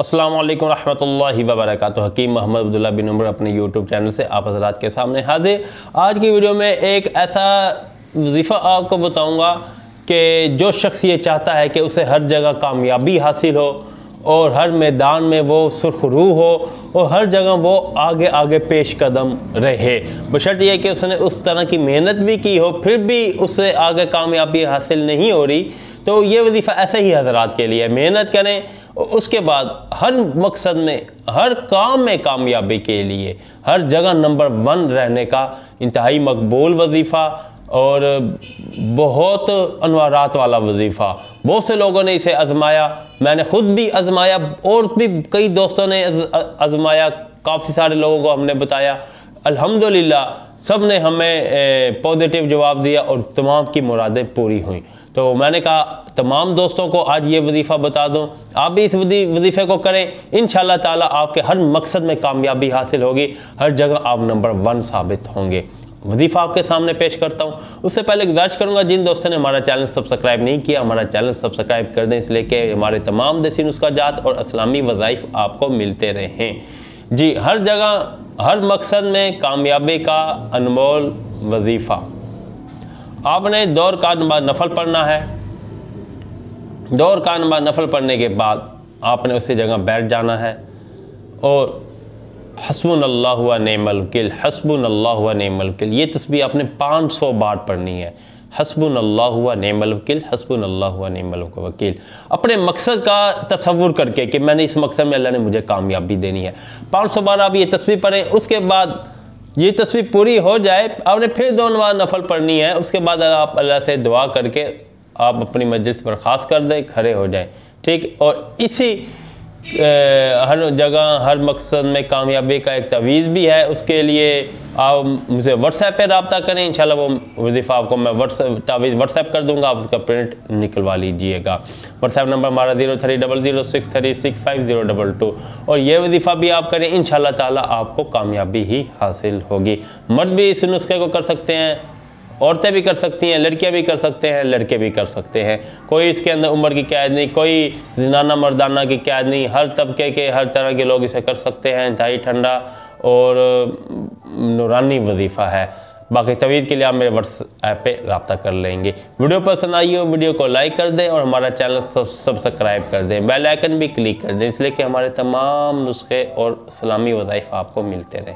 अस्सलाम वालेकुम रहमतुल्लाहि व बरकातुहू। हकीम मोहम्मद अब्दुल्ला बिन उमर अपने यूट्यूब चैनल से आप हज़रात के सामने हाजिर। आज की वीडियो में एक ऐसा वजीफ़ा आपको बताऊंगा कि जो शख्स ये चाहता है कि उसे हर जगह कामयाबी हासिल हो और हर मैदान में वो सुरखरू हो और हर जगह वो आगे आगे पेश कदम रहे, बशर्त ये कि उसने उस तरह की मेहनत भी की हो, फिर भी उससे आगे कामयाबी हासिल नहीं हो रही, तो ये वजीफ़ा ऐसे ही हज़रात के लिए मेहनत करें। उसके बाद हर मकसद में, हर काम में कामयाबी के लिए हर जगह नंबर 1 रहने का इंतहाई मकबूल वजीफ़ा और बहुत अनवारात वाला वजीफ़ा। बहुत से लोगों ने इसे आजमाया, मैंने ख़ुद भी आजमाया और भी कई दोस्तों ने आजमाया, काफ़ी सारे लोगों को हमने बताया। अल्हम्दुलिल्लाह सब ने हमें पॉजिटिव जवाब दिया और तमाम की मुरादें पूरी हुई। तो मैंने कहा तमाम दोस्तों को आज ये वजीफ़ा बता दूं, आप भी इस वजीफ़े को करें, इंशाअल्लाह ताला आपके हर मकसद में कामयाबी हासिल होगी, हर जगह आप नंबर 1 साबित होंगे। वजीफ़ा आपके सामने पेश करता हूँ। उससे पहले गुजारिश करूँगा जिन दोस्तों ने हमारा चैनल सब्सक्राइब नहीं किया, हमारा चैनल सब्सक्राइब कर दें, इसलिए कि हमारे तमाम देसी नुस्ख़ाजात और इस्लामी वज़ाइफ आपको मिलते रहें। जी, हर जगह हर मकसद में कामयाबी का अनमोल वजीफ़ा। आपने दौर का नफल पढ़ना है। दौर का नफल पढ़ने के बाद आपने उसी जगह बैठ जाना है और हस्बुनल्लाहु व निअमल वकील, हस्बुनल्लाहु व निअमल वकील, ये तस्बीह आपने 500 बार पढ़नी है। हस्बुनल्लाहु व निअमल वकील, हस्बुनल्लाहु व निअमल वकील। अपने मकसद का तसव्वुर करके कि मैंने इस मकसद में अल्लाह ने मुझे कामयाबी देनी है, 500 बार आप ये तस्बीह पढ़ें। उसके बाद ये तस्वीर पूरी हो जाए, आपने फिर 2 नमाज़ नफल पढ़नी है। उसके बाद आप अल्लाह से दुआ करके आप अपनी मजलिस पर ख़ास कर दें, खड़े हो जाएं, ठीक। और इसी हर जगह हर मकसद में कामयाबी का एक तवीज़ भी है। उसके लिए आप मुझे व्हाट्सएप पे रब्ता करें, इंशाल्लाह वो वजीफ़ा आपको मैं व्हाट्सएप कर दूंगा, आप उसका प्रिंट निकलवा लीजिएगा। व्हाट्सएप नंबर हमारा 030006365022 और ये वजीफ़ा भी आप करें, इंशाल्लाह ताला आपको कामयाबी ही हासिल होगी। मर्द भी इस नुस्खे को कर सकते हैं, औरतें भी कर सकती हैं, लड़कियां भी कर सकते हैं, लड़के भी कर सकते हैं। कोई इसके अंदर उम्र की कैद नहीं, कोई ज़नाना मर्दाना की कैद नहीं, हर तबके के हर तरह के लोग इसे कर सकते हैं। इंतहाई ठंडा और नूरानी वजीफ़ा है। बाकी तवीज़ के लिए आप मेरे व्हाट्सएप पे रब्ता कर लेंगे। वीडियो पसंद आई हो वीडियो को लाइक कर दें और हमारा चैनल सब्सक्राइब कर दें, बेल आइकन भी क्लिक कर दें, इसलिए कि हमारे तमाम नुस्खे और इस्लामी वज़ाइफ आपको मिलते रहें।